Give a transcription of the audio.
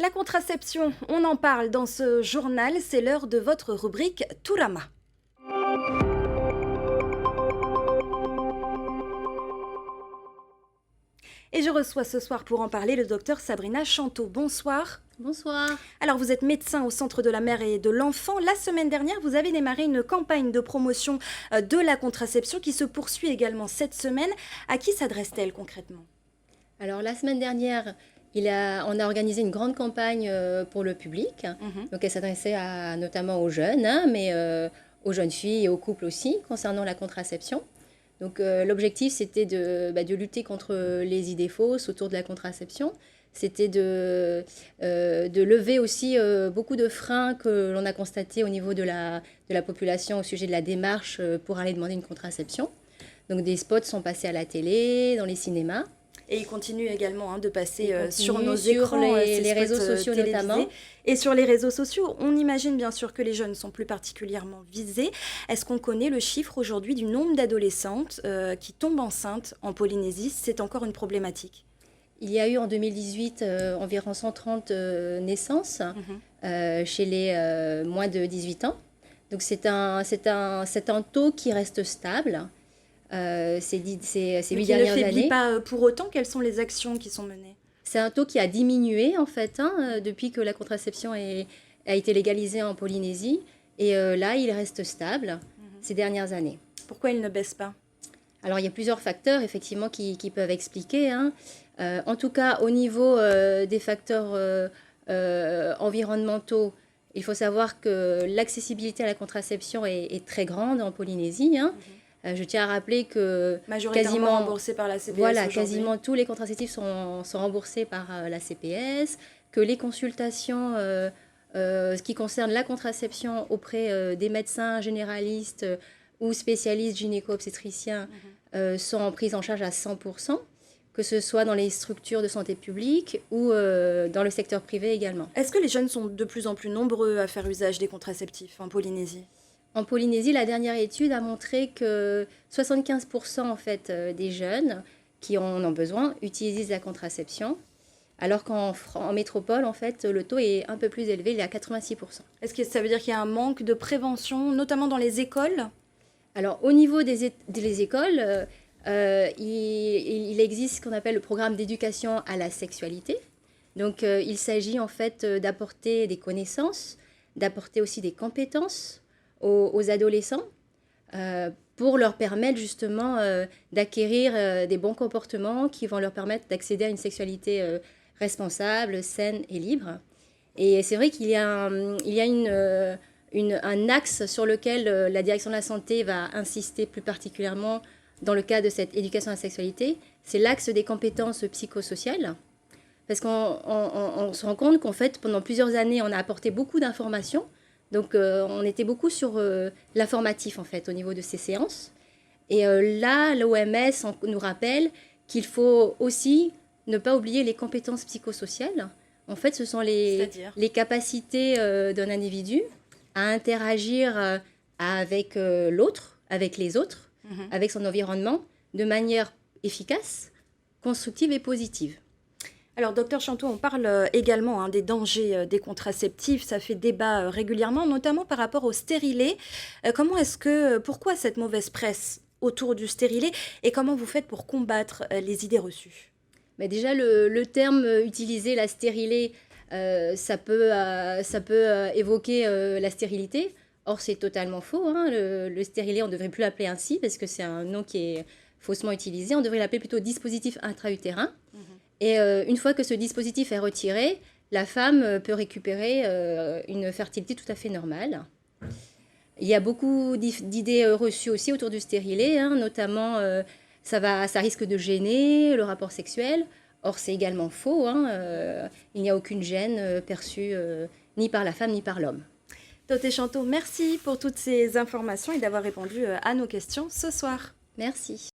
La contraception, on en parle dans ce journal, c'est l'heure de votre rubrique Tourama. Et je reçois ce soir pour en parler le docteur Sabrina Chanteau. Bonsoir. Bonsoir. Alors vous êtes médecin au Centre de la mère et de l'enfant. La semaine dernière, vous avez démarré une campagne de promotion de la contraception qui se poursuit également cette semaine. À qui s'adresse-t-elle concrètement ? Alors la semaine dernière, on a organisé une grande campagne pour le public. Donc elle s'adressait notamment aux jeunes, mais aux jeunes filles et aux couples aussi, concernant la contraception. Donc l'objectif, c'était de lutter contre les idées fausses autour de la contraception. C'était de lever aussi beaucoup de freins que l'on a constatés au niveau de la population au sujet de la démarche pour aller demander une contraception. Donc des spots sont passés à la télé, dans les cinémas. Et il continue également de passer sur nos écrans, les réseaux sociaux notamment. Et sur les réseaux sociaux, on imagine bien sûr que les jeunes sont plus particulièrement visés. Est-ce qu'on connaît le chiffre aujourd'hui du nombre d'adolescentes qui tombent enceintes en Polynésie ? C'est encore une problématique. Il y a eu en 2018 environ 130 naissances chez les moins de 18 ans. Donc c'est un taux qui reste stable. Ces 8 dernières années. Mais qui ne faiblit pas pour autant. Quelles sont les actions qui sont menées ? C'est un taux qui a diminué en fait depuis que la contraception a été légalisée en Polynésie. Et là, il reste stable ces dernières années. Pourquoi il ne baisse pas ? Alors, il y a plusieurs facteurs effectivement qui peuvent expliquer. En tout cas, au niveau des facteurs environnementaux, il faut savoir que l'accessibilité à la contraception est très grande en Polynésie. Je tiens à rappeler que majoritairement remboursés par la CPS. Voilà, quasiment tous les contraceptifs sont remboursés par la CPS, que les consultations ce qui concerne la contraception auprès des médecins généralistes ou spécialistes gynéco-obstétriciens sont prises en charge à 100%, que ce soit dans les structures de santé publique ou dans le secteur privé également. Est-ce que les jeunes sont de plus en plus nombreux à faire usage des contraceptifs en Polynésie ? En Polynésie, la dernière étude a montré que 75% en fait, des jeunes qui en ont besoin utilisent la contraception, alors qu'en métropole, en fait, le taux est un peu plus élevé, il est à 86%. Est-ce que ça veut dire qu'il y a un manque de prévention, notamment dans les écoles ? Alors, au niveau des écoles, il existe ce qu'on appelle le programme d'éducation à la sexualité. Donc, il s'agit en fait d'apporter des connaissances, d'apporter aussi des compétences aux adolescents pour leur permettre justement d'acquérir des bons comportements qui vont leur permettre d'accéder à une sexualité responsable, saine et libre. Et c'est vrai qu'il y a un axe sur lequel la direction de la santé va insister plus particulièrement dans le cadre de cette éducation à la sexualité, c'est l'axe des compétences psychosociales. Parce qu'on se rend compte qu'en fait, pendant plusieurs années, on a apporté beaucoup d'informations. Donc, on était beaucoup sur l'informatif, en fait, au niveau de ces séances. Et là, l'OMS nous rappelle qu'il faut aussi ne pas oublier les compétences psychosociales. En fait, ce sont les capacités d'un individu à interagir avec l'autre, avec les autres, avec son environnement, de manière efficace, constructive et positive. Alors, docteur Chanteau, on parle également des dangers des contraceptifs. Ça fait débat régulièrement, notamment par rapport au stérilet. Pourquoi cette mauvaise presse autour du stérilet et comment vous faites pour combattre les idées reçues ? Mais déjà, le terme utilisé, la stérilet, ça peut évoquer la stérilité. Or, c'est totalement faux. Le stérilet, on ne devrait plus l'appeler ainsi parce que c'est un nom qui est faussement utilisé. On devrait l'appeler plutôt dispositif intra-utérin. Et une fois que ce dispositif est retiré, la femme peut récupérer une fertilité tout à fait normale. Il y a beaucoup d'idées reçues aussi autour du stérilet, notamment ça risque de gêner le rapport sexuel. Or, c'est également faux. Il n'y a aucune gêne perçue ni par la femme ni par l'homme. Docteur Chanteau, merci pour toutes ces informations et d'avoir répondu à nos questions ce soir. Merci.